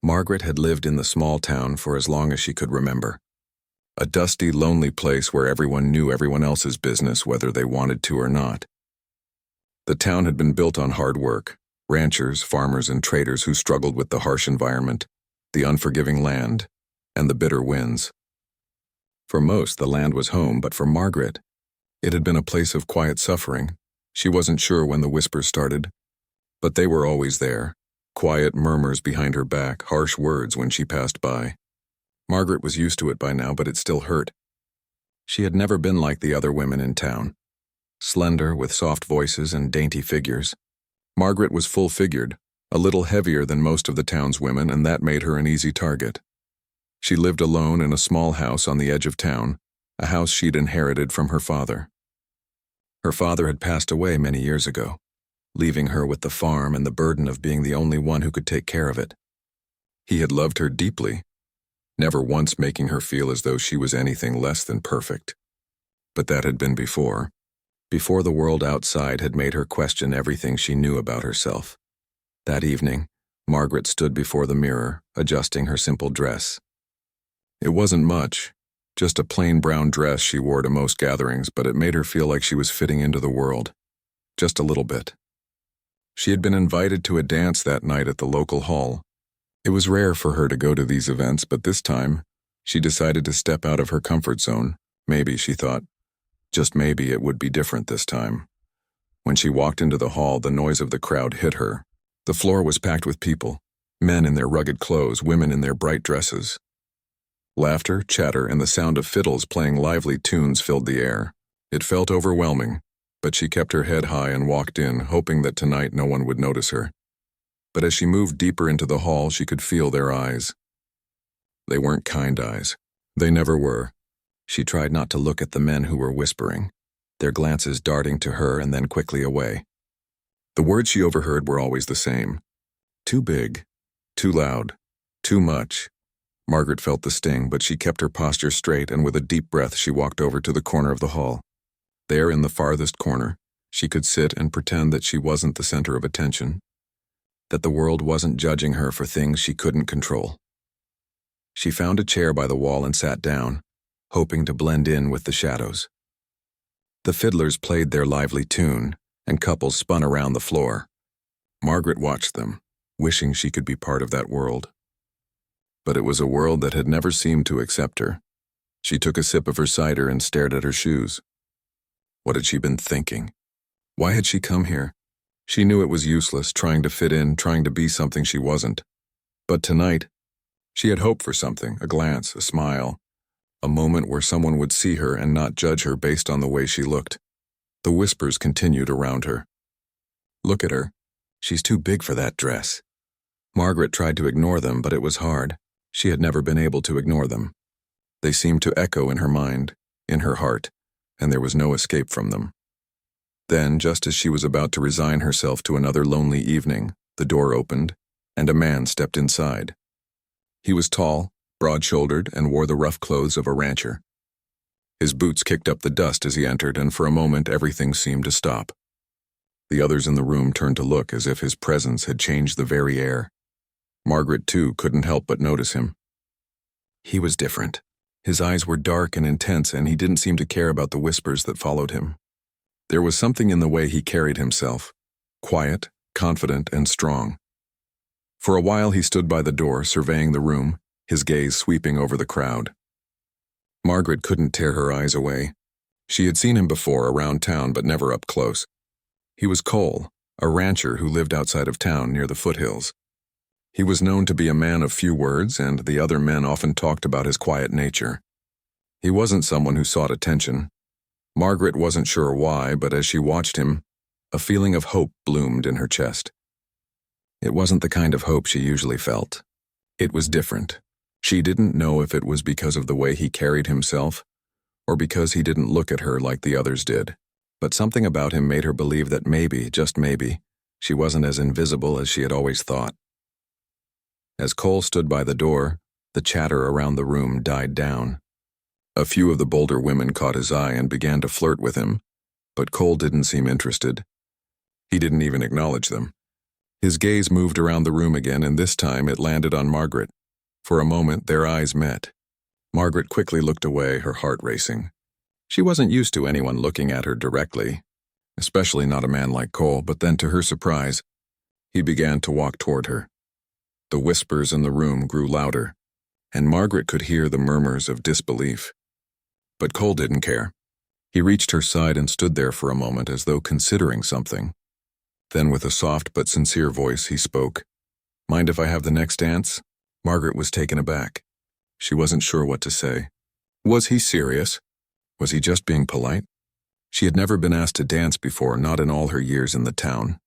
Margaret had lived in the small town for as long as she could remember. A dusty, lonely place where everyone knew everyone else's business whether they wanted to or not. The town had been built on hard work, ranchers, farmers, and traders who struggled with the harsh environment, the unforgiving land, and the bitter winds. For most, the land was home, but for Margaret, it had been a place of quiet suffering. She wasn't sure when the whispers started, but they were always there. Quiet murmurs behind her back, harsh words when she passed by. Margaret was used to it by now, but it still hurt. She had never been like the other women in town. Slender, with soft voices and dainty figures. Margaret was full-figured, a little heavier than most of the town's women, and that made her an easy target. She lived alone in a small house on the edge of town, a house she'd inherited from her father. Her father had passed away many years ago, leaving her with the farm and the burden of being the only one who could take care of it. He had loved her deeply, never once making her feel as though she was anything less than perfect. But that had been before the world outside had made her question everything she knew about herself. That evening, Margaret stood before the mirror, adjusting her simple dress. It wasn't much, just a plain brown dress she wore to most gatherings, but it made her feel like she was fitting into the world. Just a little bit. She had been invited to a dance that night at the local hall. It was rare for her to go to these events, but this time, she decided to step out of her comfort zone. Maybe, she thought, just maybe it would be different this time. When she walked into the hall, the noise of the crowd hit her. The floor was packed with people, men in their rugged clothes, women in their bright dresses. Laughter, chatter, and the sound of fiddles playing lively tunes filled the air. It felt overwhelming, but she kept her head high and walked in, hoping that tonight no one would notice her. But as she moved deeper into the hall, she could feel their eyes. They weren't kind eyes. They never were. She tried not to look at the men who were whispering, their glances darting to her and then quickly away. The words she overheard were always the same. Too big, too loud, too much. Margaret felt the sting, but she kept her posture straight, and with a deep breath she walked over to the corner of the hall. There, in the farthest corner, she could sit and pretend that she wasn't the center of attention, that the world wasn't judging her for things she couldn't control. She found a chair by the wall and sat down, hoping to blend in with the shadows. The fiddlers played their lively tune, and couples spun around the floor. Margaret watched them, wishing she could be part of that world. But it was a world that had never seemed to accept her. She took a sip of her cider and stared at her shoes. What had she been thinking? Why had she come here? She knew it was useless, trying to fit in, trying to be something she wasn't. But tonight, she had hoped for something, a glance, a smile, a moment where someone would see her and not judge her based on the way she looked. The whispers continued around her. Look at her. She's too big for that dress. Margaret tried to ignore them, but it was hard. She had never been able to ignore them. They seemed to echo in her mind, in her heart, and there was no escape from them. Then, just as she was about to resign herself to another lonely evening, the door opened, and a man stepped inside. He was tall, broad-shouldered, and wore the rough clothes of a rancher. His boots kicked up the dust as he entered, and for a moment everything seemed to stop. The others in the room turned to look as if his presence had changed the very air. Margaret, too, couldn't help but notice him. He was different. His eyes were dark and intense, and he didn't seem to care about the whispers that followed him. There was something in the way he carried himself, quiet, confident, and strong. For a while he stood by the door, surveying the room, his gaze sweeping over the crowd. Margaret couldn't tear her eyes away. She had seen him before around town, but never up close. He was Cole, a rancher who lived outside of town near the foothills. He was known to be a man of few words, and the other men often talked about his quiet nature. He wasn't someone who sought attention. Margaret wasn't sure why, but as she watched him, a feeling of hope bloomed in her chest. It wasn't the kind of hope she usually felt. It was different. She didn't know if it was because of the way he carried himself, or because he didn't look at her like the others did. But something about him made her believe that maybe, just maybe, she wasn't as invisible as she had always thought. As Cole stood by the door, the chatter around the room died down. A few of the bolder women caught his eye and began to flirt with him, but Cole didn't seem interested. He didn't even acknowledge them. His gaze moved around the room again, and this time it landed on Margaret. For a moment, their eyes met. Margaret quickly looked away, her heart racing. She wasn't used to anyone looking at her directly, especially not a man like Cole, but then to her surprise, he began to walk toward her. The whispers in the room grew louder, and Margaret could hear the murmurs of disbelief. But Cole didn't care. He reached her side and stood there for a moment as though considering something. Then with a soft but sincere voice, he spoke. "Mind if I have the next dance?" Margaret was taken aback. She wasn't sure what to say. Was he serious? Was he just being polite? She had never been asked to dance before, not in all her years in the town.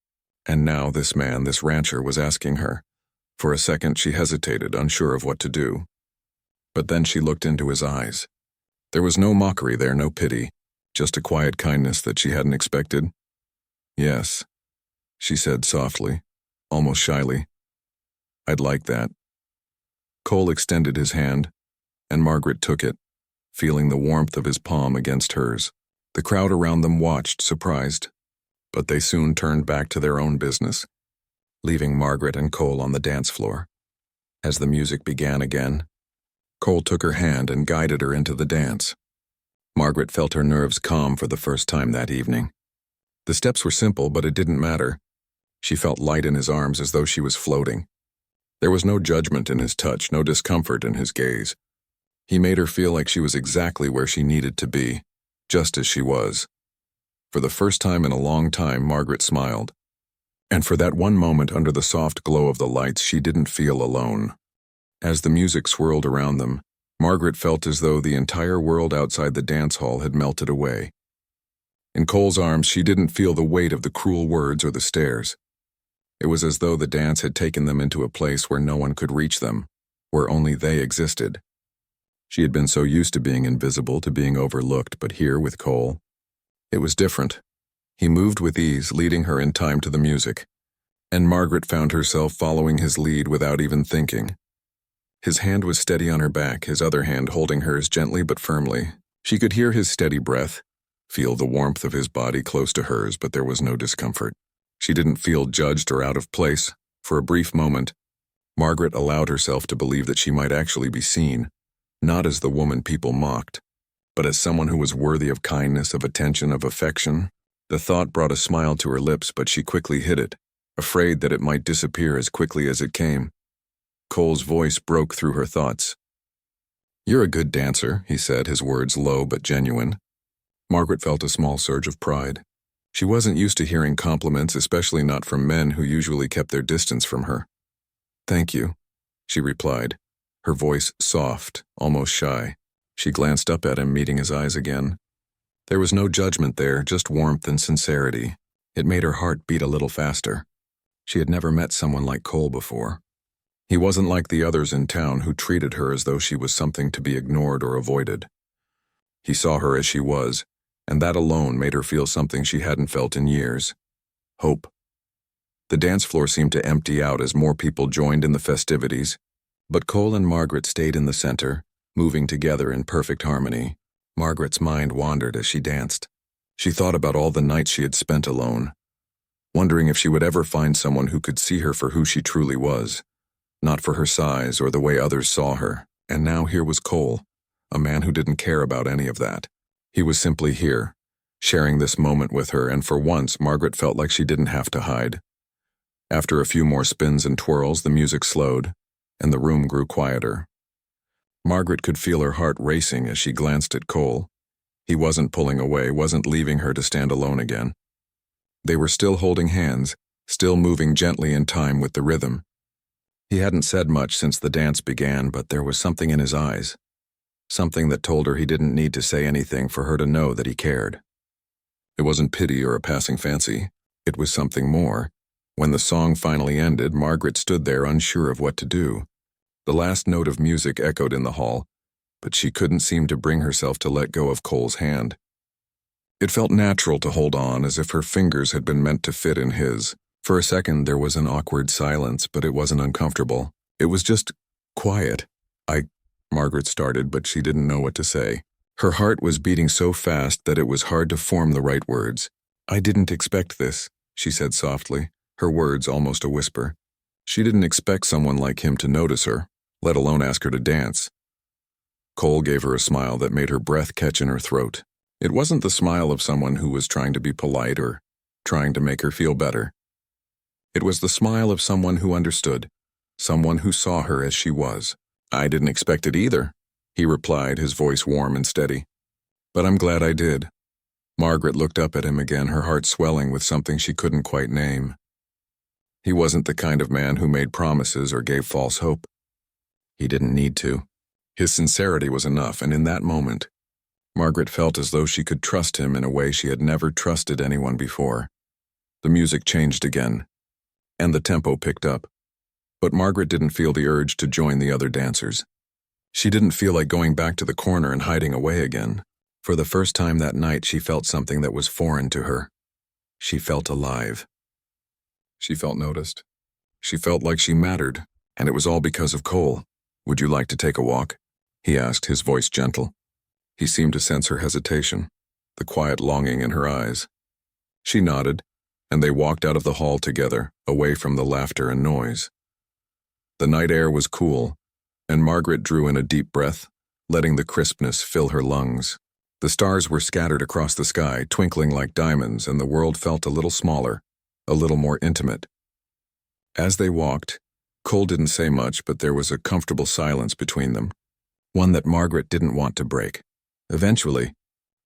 And now this man, this rancher, was asking her. For a second she hesitated, unsure of what to do. But then she looked into his eyes. There was no mockery there, no pity, just a quiet kindness that she hadn't expected. "Yes," she said softly, almost shyly. "I'd like that." Cole extended his hand, and Margaret took it, feeling the warmth of his palm against hers. The crowd around them watched, surprised, but they soon turned back to their own business, leaving Margaret and Cole on the dance floor. As the music began again, Cole took her hand and guided her into the dance. Margaret felt her nerves calm for the first time that evening. The steps were simple, but it didn't matter. She felt light in his arms as though she was floating. There was no judgment in his touch, no discomfort in his gaze. He made her feel like she was exactly where she needed to be, just as she was. For the first time in a long time, Margaret smiled. And for that one moment under the soft glow of the lights, she didn't feel alone. As the music swirled around them, Margaret felt as though the entire world outside the dance hall had melted away. In Cole's arms, she didn't feel the weight of the cruel words or the stares. It was as though the dance had taken them into a place where no one could reach them, where only they existed. She had been so used to being invisible, to being overlooked, but here with Cole, it was different. He moved with ease, leading her in time to the music, and Margaret found herself following his lead without even thinking. His hand was steady on her back, his other hand holding hers gently but firmly. She could hear his steady breath, feel the warmth of his body close to hers, but there was no discomfort. She didn't feel judged or out of place. For a brief moment, Margaret allowed herself to believe that she might actually be seen, not as the woman people mocked, but as someone who was worthy of kindness, of attention, of affection. The thought brought a smile to her lips, but she quickly hid it, afraid that it might disappear as quickly as it came. Cole's voice broke through her thoughts. "You're a good dancer," he said, his words low but genuine. Margaret felt a small surge of pride. She wasn't used to hearing compliments, especially not from men who usually kept their distance from her. "Thank you," she replied, her voice soft, almost shy. She glanced up at him, meeting his eyes again. There was no judgment there, just warmth and sincerity. It made her heart beat a little faster. She had never met someone like Cole before. He wasn't like the others in town who treated her as though she was something to be ignored or avoided. He saw her as she was, and that alone made her feel something she hadn't felt in years. Hope. The dance floor seemed to empty out as more people joined in the festivities, but Cole and Margaret stayed in the center, moving together in perfect harmony. Margaret's mind wandered as she danced. She thought about all the nights she had spent alone, wondering if she would ever find someone who could see her for who she truly was, not for her size or the way others saw her. And now here was Cole, a man who didn't care about any of that. He was simply here, sharing this moment with her, and for once Margaret felt like she didn't have to hide. After a few more spins and twirls, the music slowed, and the room grew quieter. Margaret could feel her heart racing as she glanced at Cole. He wasn't pulling away, wasn't leaving her to stand alone again. They were still holding hands, still moving gently in time with the rhythm. He hadn't said much since the dance began, but there was something in his eyes. Something that told her he didn't need to say anything for her to know that he cared. It wasn't pity or a passing fancy. It was something more. When the song finally ended, Margaret stood there unsure of what to do. The last note of music echoed in the hall, but she couldn't seem to bring herself to let go of Cole's hand. It felt natural to hold on, as if her fingers had been meant to fit in his. For a second there was an awkward silence, but it wasn't uncomfortable. It was just quiet. Margaret started, but she didn't know what to say. Her heart was beating so fast that it was hard to form the right words. "I didn't expect this," she said softly. her words almost a whisper. She didn't expect someone like him to notice her, let alone ask her to dance. Cole gave her a smile that made her breath catch in her throat. It wasn't the smile of someone who was trying to be polite or trying to make her feel better. It was the smile of someone who understood, someone who saw her as she was. "I didn't expect it either," he replied, his voice warm and steady. "But I'm glad I did." Margaret looked up at him again, her heart swelling with something she couldn't quite name. He wasn't the kind of man who made promises or gave false hope. He didn't need to. His sincerity was enough, and in that moment, Margaret felt as though she could trust him in a way she had never trusted anyone before. The music changed again, and the tempo picked up. But Margaret didn't feel the urge to join the other dancers. She didn't feel like going back to the corner and hiding away again. For the first time that night, she felt something that was foreign to her. She felt alive. She felt noticed. She felt like she mattered, and it was all because of Cole. "Would you like to take a walk?" he asked, his voice gentle. He seemed to sense her hesitation, the quiet longing in her eyes. She nodded, and they walked out of the hall together, away from the laughter and noise. The night air was cool, and Margaret drew in a deep breath, letting the crispness fill her lungs. The stars were scattered across the sky, twinkling like diamonds, and the world felt a little smaller, a little more intimate. As they walked, Cole didn't say much, but there was a comfortable silence between them, one that Margaret didn't want to break. Eventually,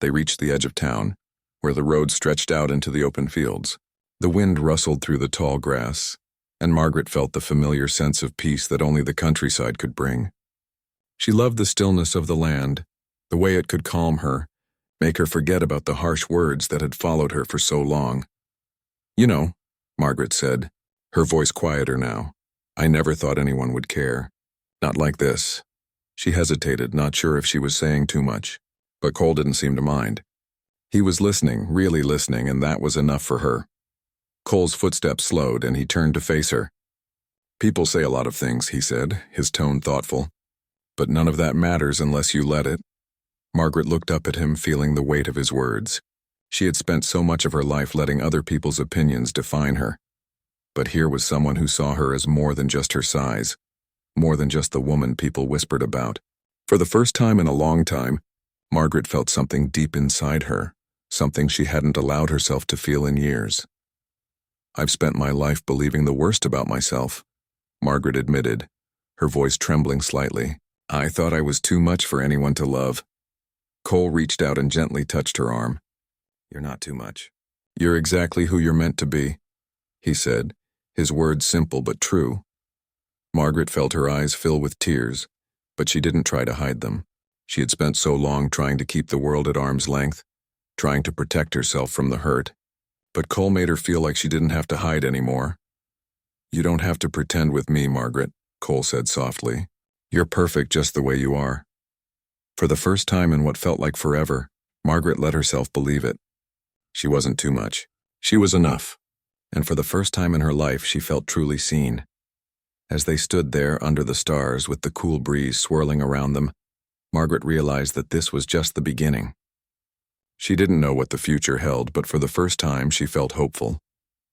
they reached the edge of town, where the road stretched out into the open fields. The wind rustled through the tall grass, and Margaret felt the familiar sense of peace that only the countryside could bring. She loved the stillness of the land, the way it could calm her, make her forget about the harsh words that had followed her for so long. "You know," Margaret said, her voice quieter now, "I never thought anyone would care. Not like this." She hesitated, not sure if she was saying too much, but Cole didn't seem to mind. He was listening, really listening, and that was enough for her. Cole's footsteps slowed, and he turned to face her. "People say a lot of things," he said, his tone thoughtful, "but none of that matters unless you let it." Margaret looked up at him, feeling the weight of his words. She had spent so much of her life letting other people's opinions define her. But here was someone who saw her as more than just her size, more than just the woman people whispered about. For the first time in a long time, Margaret felt something deep inside her, something she hadn't allowed herself to feel in years. "I've spent my life believing the worst about myself," Margaret admitted, her voice trembling slightly. "I thought I was too much for anyone to love." Cole reached out and gently touched her arm. "You're not too much. You're exactly who you're meant to be," he said, his words simple but true. Margaret felt her eyes fill with tears, but she didn't try to hide them. She had spent so long trying to keep the world at arm's length, trying to protect herself from the hurt. But Cole made her feel like she didn't have to hide anymore. "You don't have to pretend with me, Margaret," Cole said softly. "You're perfect just the way you are." For the first time in what felt like forever, Margaret let herself believe it. She wasn't too much. She was enough. And for the first time in her life, she felt truly seen. As they stood there under the stars with the cool breeze swirling around them, Margaret realized that this was just the beginning. She didn't know what the future held, but for the first time she felt hopeful.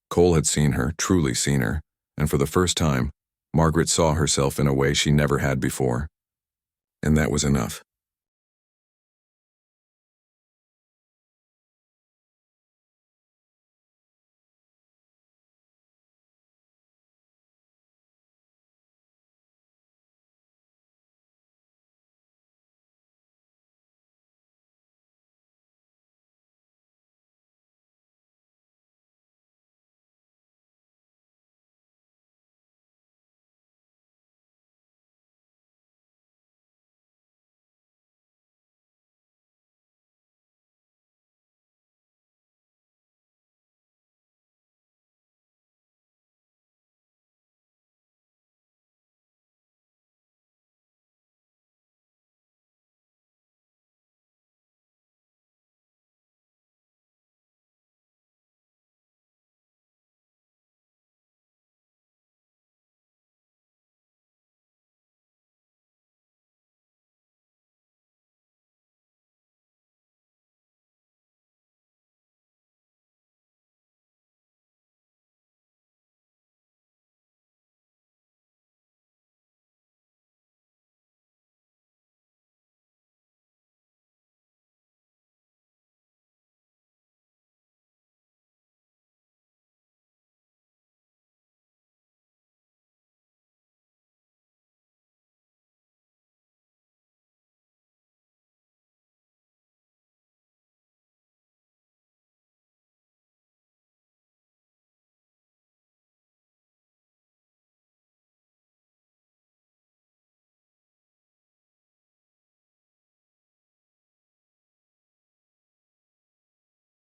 Cole had seen her, truly seen her, and for the first time, Margaret saw herself in a way she never had before. And that was enough.